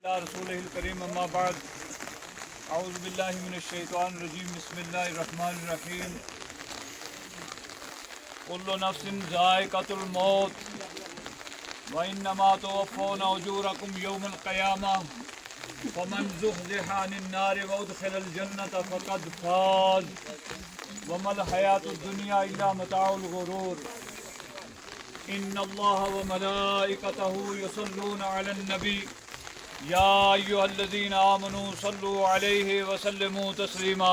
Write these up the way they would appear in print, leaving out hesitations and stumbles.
رسولہ الکریم اما بعد اعوذ باللہ من الشیطان الرجیم بسم اللہ الرحمن الرحیم کل نفس ذائقۃ الموت وانما توفون اجورکم یوم القیامہ فمن زحزح عن النار وادخل الجنۃ فقد فاز وما الحیاۃ الدنیا الا متاع الغرور ان اللہ وملائکتہ یصلون علی النبی یا ایھا الذین آمنوا صلوا علیہ وسلموا تسلیما۔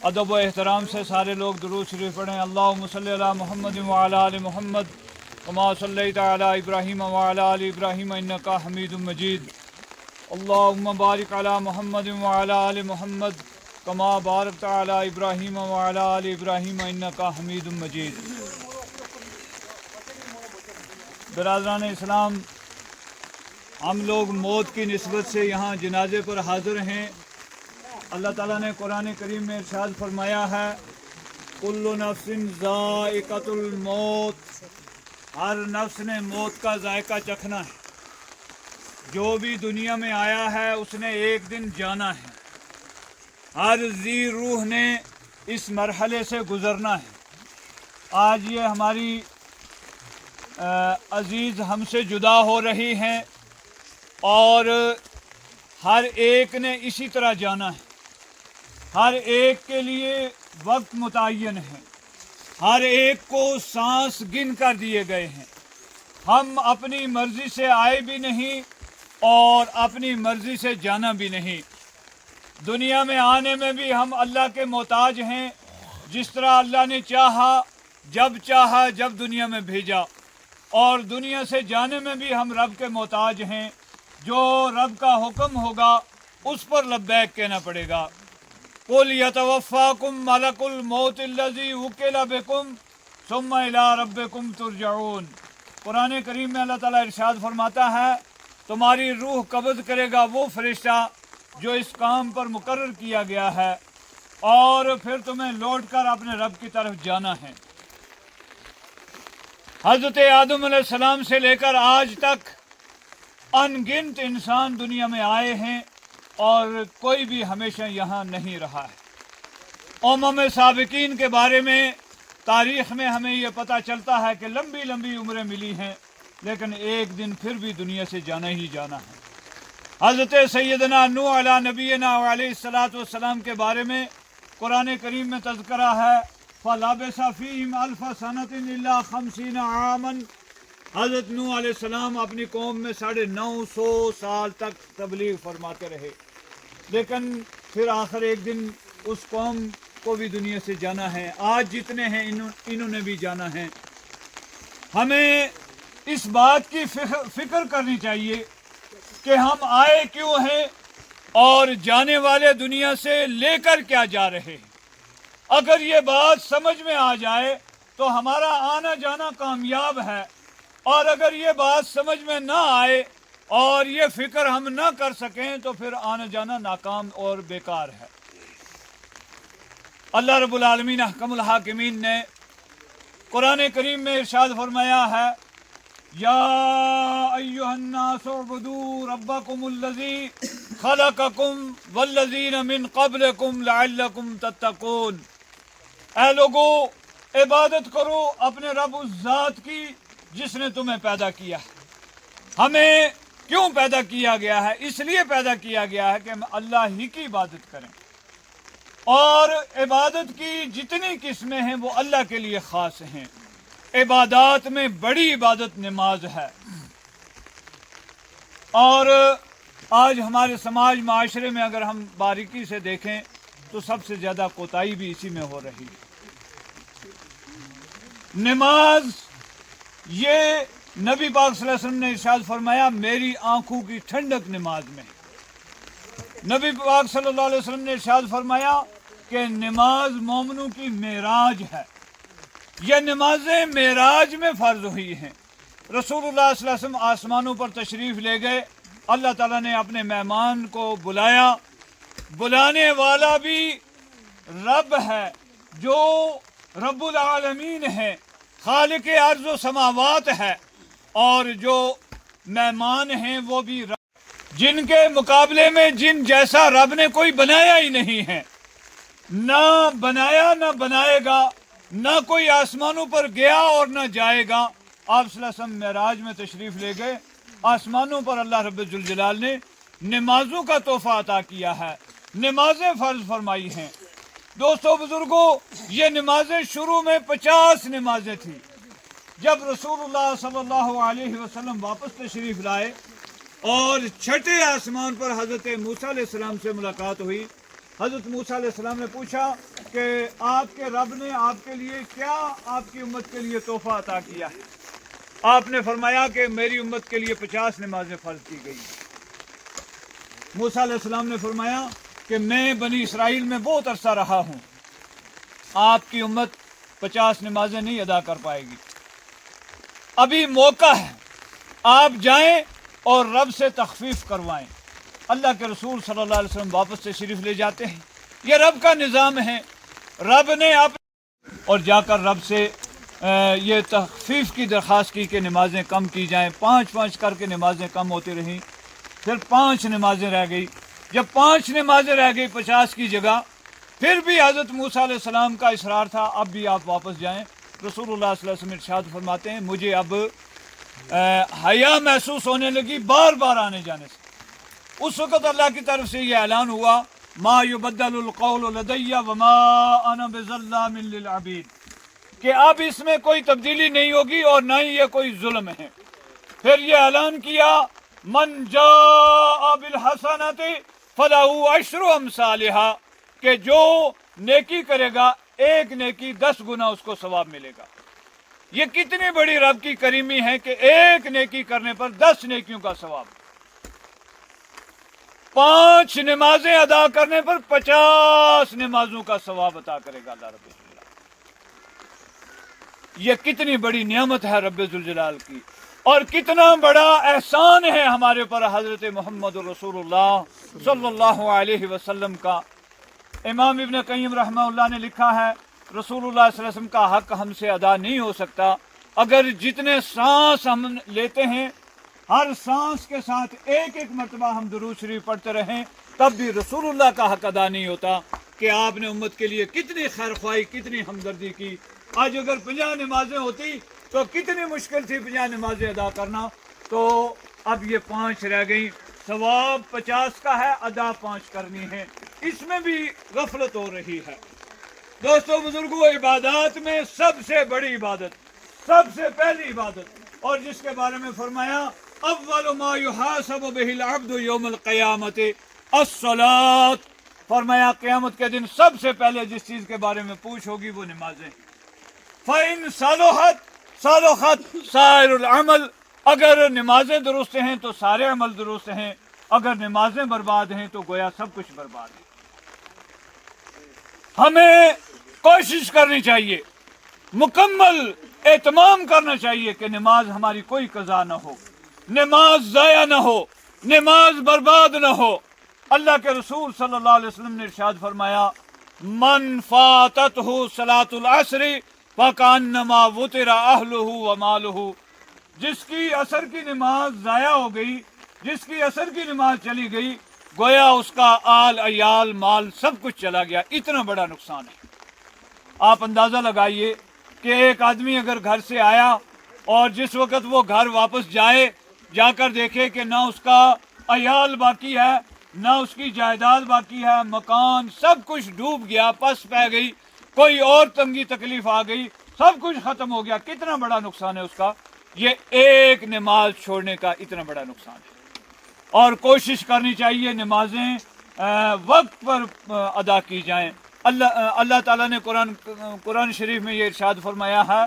ادب و احترام سے سارے لوگ درود شریف پڑھیں۔ اللہم صلی علی محمد وعلی آل محمد کما صلیت علی ابراہیم وعلی آل ابراہیم انک حمید مجید۔ اللہم بارک علی محمد وعلی آل محمد کما بارکت علی ابراہیم وعلی آل ابراہیم انک حمید مجید۔ برادران اسلام، ہم لوگ موت کی نسبت سے یہاں جنازے پر حاضر ہیں۔ اللہ تعالیٰ نے قرآن کریم میں ارشاد فرمایا ہے کل نفس ذائقۃ الموت، ہر نفس نے موت کا ذائقہ چکھنا ہے۔ جو بھی دنیا میں آیا ہے اس نے ایک دن جانا ہے۔ ہر ذی روح نے اس مرحلے سے گزرنا ہے۔ آج یہ ہماری عزیز ہم سے جدا ہو رہی ہیں اور ہر ایک نے اسی طرح جانا ہے۔ ہر ایک کے لیے وقت متعین ہے، ہر ایک کو سانس گن کر دیے گئے ہیں۔ ہم اپنی مرضی سے آئے بھی نہیں اور اپنی مرضی سے جانا بھی نہیں۔ دنیا میں آنے میں بھی ہم اللہ کے محتاج ہیں، جس طرح اللہ نے چاہا جب دنیا میں بھیجا، اور دنیا سے جانے میں بھی ہم رب کے محتاج ہیں۔ جو رب کا حکم ہوگا اس پر لبیک کہنا پڑے گا۔ قُلْ يَتَوَفَّاكُمْ مَلَكُ الْمَوْتِ الَّذِي وُكِّلَ بِكُمْ ثُمَّ إِلَىٰ رَبِّكُمْ تُرْجَعُونَ۔ قرآن کریم میں اللہ تعالیٰ ارشاد فرماتا ہے تمہاری روح قبض کرے گا وہ فرشتہ جو اس کام پر مقرر کیا گیا ہے، اور پھر تمہیں لوٹ کر اپنے رب کی طرف جانا ہے۔ حضرت آدم علیہ السلام سے لے کر آج تک ان گنت انسان دنیا میں آئے ہیں اور کوئی بھی ہمیشہ یہاں نہیں رہا ہے۔ امم سابقین کے بارے میں تاریخ میں ہمیں یہ پتہ چلتا ہے کہ لمبی لمبی عمریں ملی ہیں، لیکن ایک دن پھر بھی دنیا سے جانا ہی جانا ہے۔ حضرت سیدنا نوح علیہ نبینا علیہ الصلاۃ والسلام کے بارے میں قرآن کریم میں تذکرہ ہے فَلَبِثَ فِيهِمْ أَلْفَ سَنَةٍ إِلَّا 50 عَامًا۔ حضرت نوح علیہ السلام اپنی قوم میں 950 سال تک تبلیغ فرماتے رہے، لیکن پھر آخر ایک دن اس قوم کو بھی دنیا سے جانا ہے۔ آج جتنے ہیں انہوں نے بھی جانا ہے۔ ہمیں اس بات کی فکر کرنی چاہیے کہ ہم آئے کیوں ہیں اور جانے والے دنیا سے لے کر کیا جا رہے ہیں۔ اگر یہ بات سمجھ میں آ جائے تو ہمارا آنا جانا کامیاب ہے، اور اگر یہ بات سمجھ میں نہ آئے اور یہ فکر ہم نہ کر سکیں تو پھر آنا جانا ناکام اور بیکار ہے۔ اللہ رب العالمین احکم الحاکمین نے قرآن کریم میں ارشاد فرمایا ہے یا ایھا الناس اعبدوا ربکم الذی خلقکم والذین من قبلکم لعلکم تتقون۔ اے لوگو، عبادت کرو اپنے رب اس ذات کی جس نے تمہیں پیدا کیا ہے۔ ہمیں کیوں پیدا کیا گیا ہے؟ اس لیے پیدا کیا گیا ہے کہ ہم اللہ ہی کی عبادت کریں، اور عبادت کی جتنی قسمیں ہیں وہ اللہ کے لیے خاص ہیں۔ عبادات میں بڑی عبادت نماز ہے، اور آج ہمارے سماج معاشرے میں اگر ہم باریکی سے دیکھیں تو سب سے زیادہ کوتاہی بھی اسی میں ہو رہی ہے۔ نماز، یہ نبی پاک صلی اللہ علیہ وسلم نے ارشاد فرمایا میری آنکھوں کی ٹھنڈک نماز میں۔ نبی پاک صلی اللہ علیہ وسلم نے ارشاد فرمایا کہ نماز مومنوں کی معراج ہے۔ یہ نمازیں معراج میں فرض ہوئی ہیں۔ رسول اللہ صلی اللہ علیہ وسلم آسمانوں پر تشریف لے گئے، اللہ تعالیٰ نے اپنے مہمان کو بلایا۔ بلانے والا بھی رب ہے جو رب العالمین ہے، خالق ارض و سماوات ہے، اور جو مہمان ہیں وہ بھی جن کے مقابلے میں جن جیسا رب نے کوئی بنایا ہی نہیں ہے، نہ بنایا نہ بنائے گا، نہ کوئی آسمانوں پر گیا اور نہ جائے گا۔ آپ صلی اللہ علیہ وسلم معراج میں تشریف لے گئے، آسمانوں پر اللہ رب ذوالجلال نے نمازوں کا تحفہ عطا کیا ہے، نمازیں فرض فرمائی ہیں۔ دوستو بزرگوں، یہ نمازیں شروع میں 50 نمازیں تھیں۔ جب رسول اللہ صلی اللہ علیہ وسلم واپس تشریف لائے اور چھٹے آسمان پر حضرت موسیٰ علیہ السلام سے ملاقات ہوئی، حضرت موسیٰ علیہ السلام نے پوچھا کہ آپ کے رب نے آپ کے لیے کیا آپ کی امت کے لیے تحفہ عطا کیا ہے؟ آپ نے فرمایا کہ میری امت کے لیے 50 نمازیں فرض کی گئی۔ موسیٰ علیہ السلام نے فرمایا کہ میں بنی اسرائیل میں بہت عرصہ رہا ہوں، آپ کی امت 50 نمازیں نہیں ادا کر پائے گی، ابھی موقع ہے، آپ جائیں اور رب سے تخفیف کروائیں۔ اللہ کے رسول صلی اللہ علیہ وسلم واپس تشریف لے جاتے ہیں، یہ رب کا نظام ہے۔ رب نے اور جا کر رب سے یہ تخفیف کی درخواست کی کہ نمازیں کم کی جائیں، 5 کر کے نمازیں کم ہوتی رہیں، پھر 5 نمازیں رہ گئی۔ جب 5 نمازیں رہ گئی 50 کی جگہ، پھر بھی حضرت موسیٰ علیہ السلام کا اصرار تھا اب بھی آپ واپس جائیں۔ رسول اللہ صلی اللہ علیہ وسلم ارشاد فرماتے ہیں مجھے اب حیا محسوس ہونے لگی بار بار آنے جانے سے۔ اس وقت اللہ کی طرف سے یہ اعلان ہوا ما یبدل القول لدی وما انا بظلام للعبید، کہ اب اس میں کوئی تبدیلی نہیں ہوگی اور نہ ہی یہ کوئی ظلم ہے۔ پھر یہ اعلان کیا من جاء بالحسنۃ فلہ عشر امثالھا، کہ جو نیکی کرے گا 1 نیکی 10 گنا اس کو ثواب ملے گا۔ یہ کتنی بڑی رب کی کریمی ہے کہ 1 نیکی کرنے پر 10 نیکیوں کا ثواب، 5 نمازیں ادا کرنے پر 50 نمازوں کا ثواب عطا کرے گا اللہ رب الجلال۔ یہ کتنی بڑی نعمت ہے رب ذوالجلال کی، اور کتنا بڑا احسان ہے ہمارے پر حضرت محمد رسول اللہ صلی اللہ علیہ وسلم کا۔ امام ابن قیم رحمہ اللہ نے لکھا ہے رسول اللہ صلی اللہ علیہ وسلم کا حق ہم سے ادا نہیں ہو سکتا، اگر جتنے سانس ہم لیتے ہیں ہر سانس کے ساتھ 1 مرتبہ ہم درود شریف پڑھتے رہیں تب بھی رسول اللہ کا حق ادا نہیں ہوتا کہ آپ نے امت کے لیے کتنی خیر خواہی، کتنی ہمدردی کی۔ آج اگر 50 نمازیں ہوتی تو کتنی مشکل تھی 50 نمازیں ادا کرنا، تو اب یہ 5 رہ گئیں۔ ثواب 50 کا ہے، ادا 5 کرنی ہے، اس میں بھی غفلت ہو رہی ہے۔ دوستو بزرگوں، عبادات میں سب سے بڑی عبادت، سب سے پہلی عبادت، اور جس کے بارے میں فرمایا اول ما یحاسب بہ العبد یوم القیامت الصلاۃ، فرمایا قیامت کے دن سب سے پہلے جس چیز کے بارے میں پوچھ ہوگی وہ نمازیں۔ فإن صلحت صلحت سائر العمل، اگر نمازیں درست ہیں تو سارے عمل درست ہیں، اگر نمازیں برباد ہیں تو گویا سب کچھ برباد ہے۔ ہمیں کوشش کرنی چاہیے، مکمل اہتمام کرنا چاہیے کہ نماز ہماری کوئی قضا نہ ہو، نماز ضائع نہ ہو، نماز برباد نہ ہو۔ اللہ کے رسول صلی اللہ علیہ وسلم نے ارشاد فرمایا من فاتتہ صلاۃ العصر فکأنما وطر اہلہ ومالہ، جس کی عصر کی نماز ضائع ہو گئی، جس کی عصر کی نماز چلی گئی، گویا اس کا آل عیال مال سب کچھ چلا گیا۔ اتنا بڑا نقصان ہے۔ آپ اندازہ لگائیے کہ ایک آدمی اگر گھر سے آیا اور جس وقت وہ گھر واپس جا کر دیکھے کہ نہ اس کا عیال باقی ہے، نہ اس کی جائیداد باقی ہے، مکان سب کچھ ڈوب گیا، پس پہ گئی، کوئی اور تنگی تکلیف آ گئی، سب کچھ ختم ہو گیا، کتنا بڑا نقصان ہے اس کا۔ یہ ایک نماز چھوڑنے کا اتنا بڑا نقصان ہے۔ اور کوشش کرنی چاہیے نمازیں وقت پر ادا کی جائیں۔ اللہ تعالیٰ نے قرآن شریف میں یہ ارشاد فرمایا ہے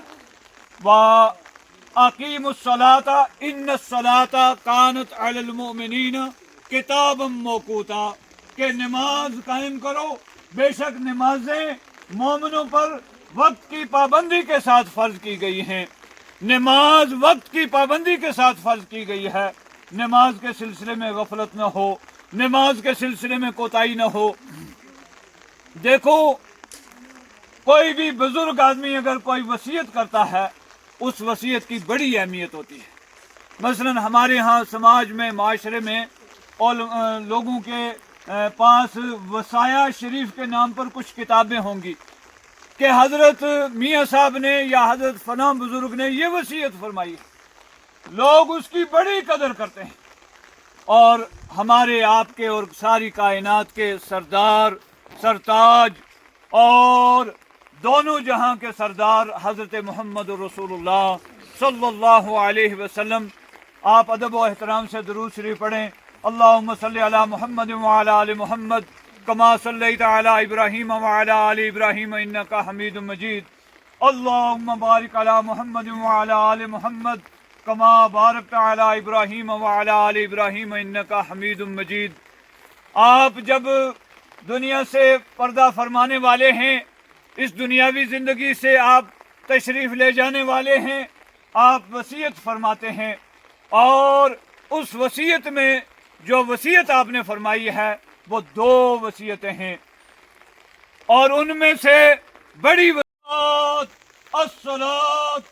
وَأَقِيمُوا الصَّلَاةَ إِنَّ الصَّلَاةَ كَانَتْ عَلَى الْمُؤْمِنِينَ كِتَابًا مَوْقُوتًا، کہ نماز قائم کرو، بے شک نمازیں مومنوں پر وقت کی پابندی کے ساتھ فرض کی گئی ہیں۔ نماز وقت کی پابندی کے ساتھ فرض کی گئی ہے۔ نماز کے سلسلے میں غفلت نہ ہو، نماز کے سلسلے میں کوتاہی نہ ہو۔ دیکھو، کوئی بھی بزرگ آدمی اگر کوئی وصیت کرتا ہے اس وصیت کی بڑی اہمیت ہوتی ہے۔ مثلا ہمارے ہاں سماج میں، معاشرے میں और लोगों के पास वसाया शरीफ के नाम पर कुछ किताबें होंगी कि हज़रत मियाँ साहब ने या हज़रत फलां बुज़ुर्ग ने ये वसीयत फरमाई है। लोग उसकी बड़ी कदर करते हैं और हमारे आपके और सारी कायनात के सरदार सरताज और दोनों जहां के सरदार हज़रत मोहम्मद रसूलुल्लाह सल्लल्लाहु अलैहि वसल्लम, आप अदब व एहतराम से दुरूद शरीफ पढ़ें। अल्लाहुम्मा सल्लि अला मुहम्मद व अला आलि मुहम्मद कमा सल्लैता अला इब्राहीम व अला आलि इब्राहीम इन्नका हमीदुम मजीद। अल्लाहुम्मा बारिक अला मुहम्मद व अला आलि मुहम्मद कमा बारकता अला इब्राहीम व अला आलि इब्राहीम इन्नका हमीदुम मजीद। आप जब दुनिया से पर्दा फरमाने वाले हैं, इस दुनियावी ज़िंदगी से आप तशरीफ़ ले जाने वाले हैं, आप वसीयत फरमाते हैं और उस वसीयत में जो वसीयत आपने फरमाई है वो 2 वसीयतें हैं और उनमें से बड़ी वसीयत अस्सलात,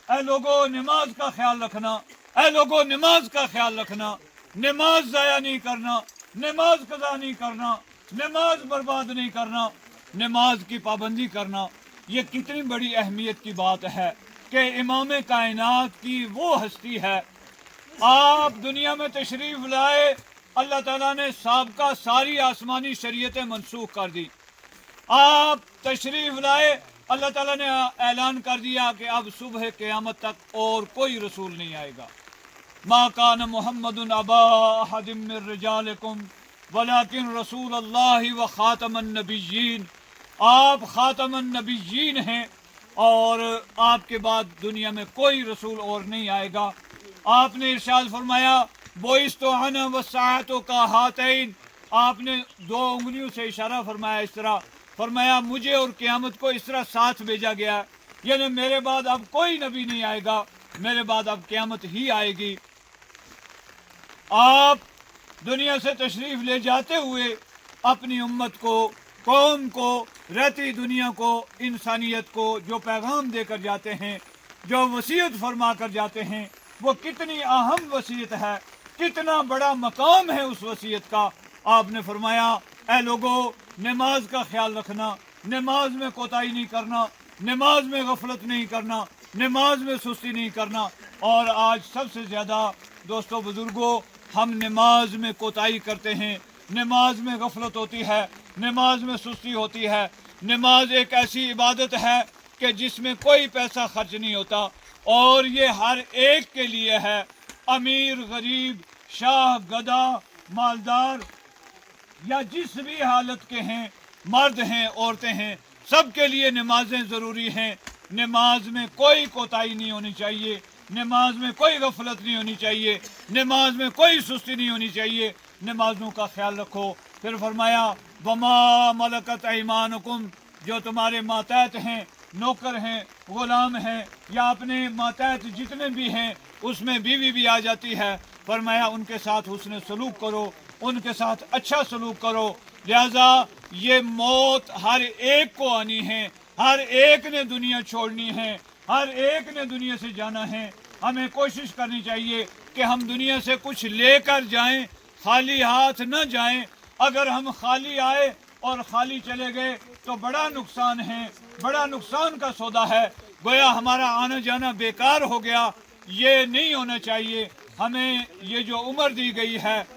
ऐ लोगों नमाज का ख्याल रखना, ऐ लोगों नमाज का ख्याल रखना, नमाज ज़ाया नहीं करना, नमाज कज़ा नहीं करना, नमाज बर्बाद नहीं करना, नमाज की पाबंदी करना। ये कितनी बड़ी अहमियत की बात है कि इमाम कायनात की वो हस्ती है। आप दुनिया में तशरीफ़ लाए, अल्लाह ताला ने साबका सारी आसमानी शरीयतें मनसूख कर दी। आप तशरीफ़ लाए, अल्लाह ताला ने ऐलान कर दिया कि अब सुबह क़यामत तक और कोई रसूल नहीं आएगा। मा कान मुहम्मदुन अबा अहदिम मिन रिजालिकुम वलाकिन रसूलुल्लाहि व खातमन नबिय्यीन। आप खातमन नबिय्यीन हैं और आपके बाद दुनिया में कोई रसूल और नहीं आएगा। आपने इरशाद फरमाया बोइस्तु अना वस्साअतु का हातैन, आपने 2 उंगलियों से इशारा फरमाया, इस तरह फरमाया मुझे और क़यामत को इस तरह साथ भेजा गया, यानी मेरे बाद अब कोई नबी नहीं आएगा, मेरे बाद अब क़यामत ही आएगी। आप दुनिया से तशरीफ़ ले जाते हुए अपनी उम्मत को, कौम को, रहती दुनिया को, इंसानियत को जो पैगाम देकर जाते हैं, जो वसीयत फरमा कर जाते हैं, वो कितनी अहम वसीयत है, कितना बड़ा मकाम है उस वसीयत का। आपने फरमाया ऐ लोगों नमाज का ख्याल रखना, नमाज में कोताही नहीं करना, नमाज में गफलत नहीं करना, नमाज में सुस्ती नहीं करना। और आज सबसे ज़्यादा दोस्तों बुज़ुर्गों, हम नमाज में कोताही करते हैं, नमाज में गफलत होती है, नमाज में सुस्ती होती है। नमाज एक ऐसी इबादत है कि जिसमें कोई पैसा खर्च नहीं होता और ये हर एक के लिए है, अमीर गरीब, शाह गदा, मालदार या जिस भी हालत के हैं, मर्द हैं औरतें हैं, सब के लिए नमाजें ज़रूरी हैं। नमाज में कोई कोताही नहीं होनी चाहिए, नमाज में कोई गफलत नहीं होनी चाहिए, नमाज में कोई सुस्ती नहीं होनी चाहिए। नमाजों का ख्याल रखो। फिर फरमाया वमा मलकत ऐमानुकुम, जो तुम्हारे मातहत हैं, नौकर हैं, ग़ुलाम हैं या अपने मातहत जितने भी हैं उसमें बीवी भी आ जाती है, फरमाया उनके साथ हुस्न सलूक करो, उनके साथ अच्छा सलूक करो। लिहाजा ये मौत हर एक को आनी है, हर एक ने दुनिया छोड़नी है, हर एक ने दुनिया से जाना है। हमें कोशिश करनी चाहिए कि हम दुनिया से कुछ लेकर जाएं, खाली हाथ न जाएं। अगर हम खाली आए और खाली चले गए तो बड़ा नुकसान है, बड़ा नुकसान का सौदा है, गोया हमारा आना जाना बेकार हो गया। ये नहीं होना चाहिए। हमें ये जो उम्र दी गई है,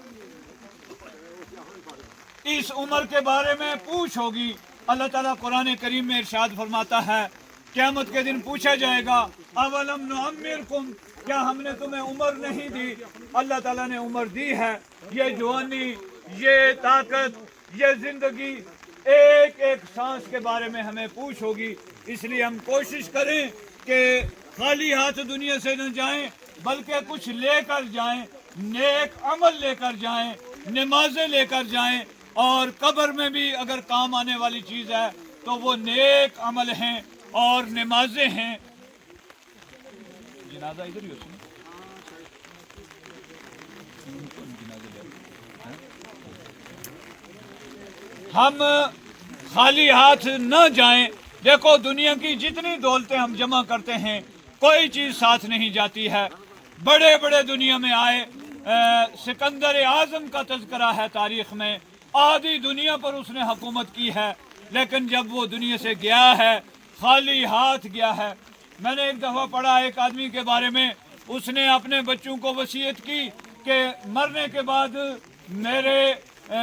इस उम्र के बारे में पूछ होगी। अल्लाह ताला कुरान करीम में इरशाद फरमाता है, क़यामत के दिन पूछा जाएगा अवलम नुअम्मिरकुम, क्या हमने तुम्हें उम्र नहीं दी? अल्लाह ताला ने उम्र दी है। ये जवानी, ये ताकत, ये ज़िंदगी, एक एक सांस के बारे में हमें पूछ होगी। इसलिए हम कोशिश करें कि खाली हाथ दुनिया से न जाएं, बल्कि कुछ लेकर जाएं, नेक अमल लेकर जाएं, नमाजें लेकर जाएं। और कब्र में भी अगर काम आने वाली चीज़ है तो वो नेक अमल हैं और नमाजें हैं। जनाजा इधर ही हो। हम खाली हाथ न जाएं। देखो दुनिया की जितनी दौलतें हम जमा करते हैं कोई चीज़ साथ नहीं जाती है। बड़े बड़े दुनिया में आए, सिकंदर आज़म का तज़किरा है तारीख़ में। आधी दुनिया पर उसने हुकूमत की है, लेकिन जब वो दुनिया से गया है खाली हाथ गया है। मैंने एक दफ़ा पढ़ा एक आदमी के बारे में, उसने अपने बच्चों को वसीयत की कि मरने के बाद मेरे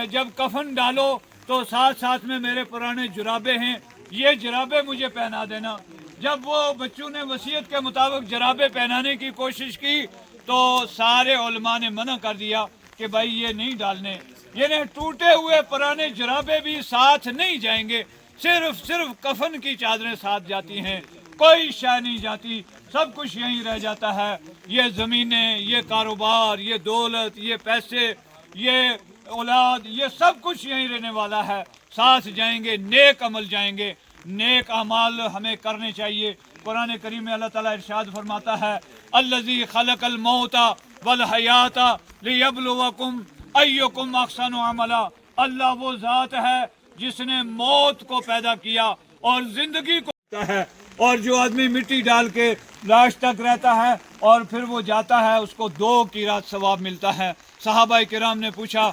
जब कफन डालो तो साथ साथ में मेरे पुराने जुराबे हैं, ये जुराबे मुझे पहना देना। जब वो बच्चों ने वसीयत के मुताबिक जुराबे पहनाने की कोशिश की तो सारे उलमा ने मना कर दिया कि भाई ये नहीं डालने, यानी टूटे हुए पुराने जुराबे भी साथ नहीं जाएंगे, सिर्फ कफन की चादरें साथ जाती हैं, कोई शय नहीं जाती, सब कुछ यहीं रह जाता है। ये ज़मीनें, ये कारोबार, ये दौलत, ये पैसे, ये औलाद, ये सब कुछ यहीं रहने वाला है, साथ जाएंगे, नेक अमल जाएंगे। नेक अमाल हमें करने चाहिए। कुरान करीम में अल्लाह ताला इरशाद फरमाता है, अल्लज़ी खलक़ल मौता वल हयाता लियब्लुवकुम अय्युकुम अहसनु अमला। अल्लाह वो ज़ात है जिसने मौत को पैदा किया और ज़िंदगी को है, और जो आदमी मिट्टी डाल के लाश तक रहता है और फिर वो जाता है, उसको 2 कीरात सवाब मिलता है। सहाबा किराम ने पूछा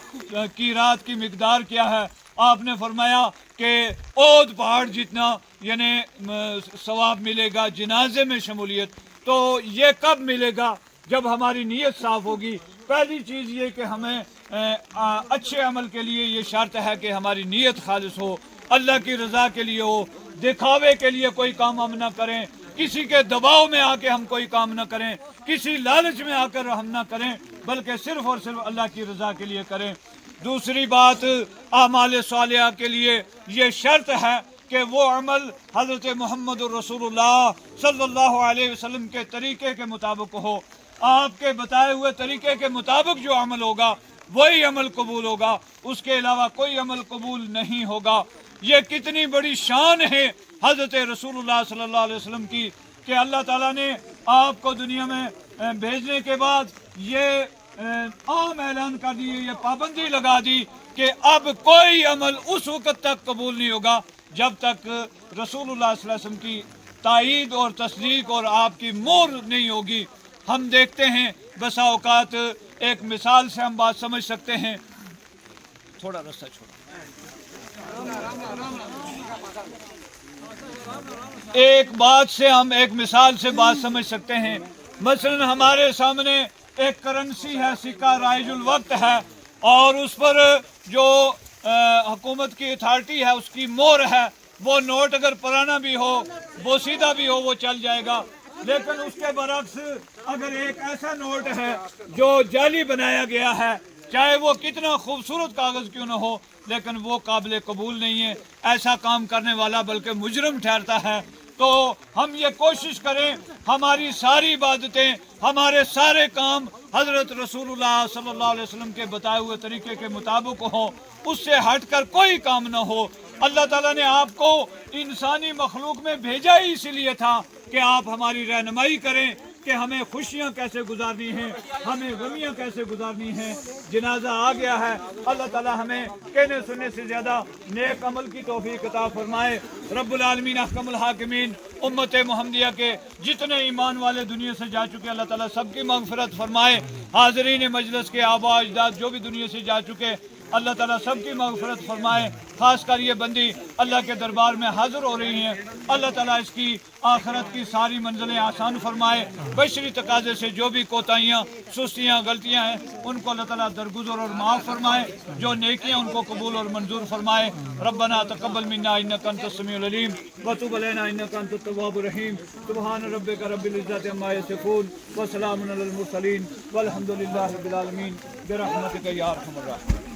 कीरात की मिकदार क्या है? आपने फरमाया कि ओद पहाड़ जितना यानी सवाब मिलेगा जनाजे में शमूलियत। तो ये कब मिलेगा? जब हमारी नीयत साफ़ होगी। पहली चीज़ ये कि हमें अच्छे अमल के लिए ये शर्त है कि हमारी नीयत खालिस हो, अल्लाह की रज़ा के लिए हो, दिखावे के लिए कोई काम हम ना करें, किसी के दबाव में आके हम कोई काम ना करें, किसी लालच में आकर हम ना करें, बल्कि सिर्फ और सिर्फ अल्लाह की रज़ा के लिए करें। दूसरी बात, आमाल सालिहा के लिए ये शर्त है कि वो अमल हज़रत मोहम्मद रसूलुल्लाह सल्लल्लाहु अलैहि वसल्लम के तरीके के मुताबिक हो। आपके बताए हुए तरीके के मुताबिक जो अमल होगा वही अमल कबूल होगा, उसके अलावा कोई अमल कबूल नहीं होगा। ये कितनी बड़ी शान है हज़रत रसूलुल्लाह सल्लल्लाहु अलैहि वसल्लम की कि अल्लाह ताला ने आपको दुनिया में भेजने के बाद ये आम ऐलान कर दिए, ये पाबंदी लगा दी कि अब कोई अमल उस वक़्त तक कबूल नहीं होगा जब तक रसूलुल्लाह सल्लल्लाहु अलैहि वसल्लम की तायीद और तस्दीक और आपकी मोहर नहीं होगी। हम देखते हैं बसा औकात एक मिसाल से हम बात समझ सकते हैं। थोड़ा रास्ता छोड़ो। एक बात से हम एक मिसाल से बात समझ सकते हैं। मसलन हमारे सामने एक करेंसी है, सिक्का राइजुल वक्त है, और उस पर जो हुकूमत की अथॉरिटी है उसकी मोहर है। वो नोट अगर पुराना भी हो, बोसीदा भी हो, वो चल जाएगा। लेकिन उसके बरक्स अगर एक ऐसा नोट है जो जाली बनाया गया है, चाहे वो कितना खूबसूरत कागज़ क्यों न हो, लेकिन वो काबिल कबूल नहीं है। ऐसा काम करने वाला बल्कि मुजरम ठहरता है। तो हम ये कोशिश करें हमारी सारी इबादतें, हमारे सारे काम हज़रत रसूलुल्लाह सल्लल्लाहु अलैहि वसल्लम के बताए हुए तरीके के मुताबिक हो, उससे हटकर कोई काम न हो। अल्लाह ताला ने आपको इंसानी मखलूक में भेजा ही इसीलिए था कि आप हमारी रहनुमाई करें कि हमें खुशियाँ कैसे गुजारनी हैं, हमें गमियाँ कैसे गुजारनी हैं। जनाजा आ गया है, अल्लाह ताला हमें कहने सुनने से ज़्यादा नेक अमल की तौफीक अता फरमाए। रब्बुल आलमीन अहकमुल हाकिमीन उम्मत मुहम्मदिया के जितने ईमान वाले दुनिया से जा चुके अल्लाह ताला सबकी मगफिरत फरमाए। हाज़रीन मजलिस के आबा अजदाद जो भी दुनिया से जा चुके अल्लाह ताला सबकी मगफिरत फरमाए। खास कर ये बंदी अल्लाह के दरबार में हाजिर हो रही हैं, अल्लाह ताला इसकी आखिरत की सारी मंजिलें आसान फरमाए। बशरी तकाज़े से जो भी कोताहियाँ, सुस्तियाँ, गलतियाँ हैं उनको अल्लाह ताला दरगुज़र और माफ़ फरमाए। जो नेकियाँ उनको कबूल और मंजूर फरमाए। रब्बना तक़ब्बल मिन्ना इन्नका अंतस समीउल अलीम व तुब अलैना इन्नका अंतत तव्वाबुर रहीम। सुब्हान रब्बिका रब्बिल इज़्ज़ति अम्मा यसिफून व सलामुन अलल मुरसलीन वल्हम्दुलिल्लाहि रब्बिल आलमीन बिरहमतिका या अरहमर राहिमीन।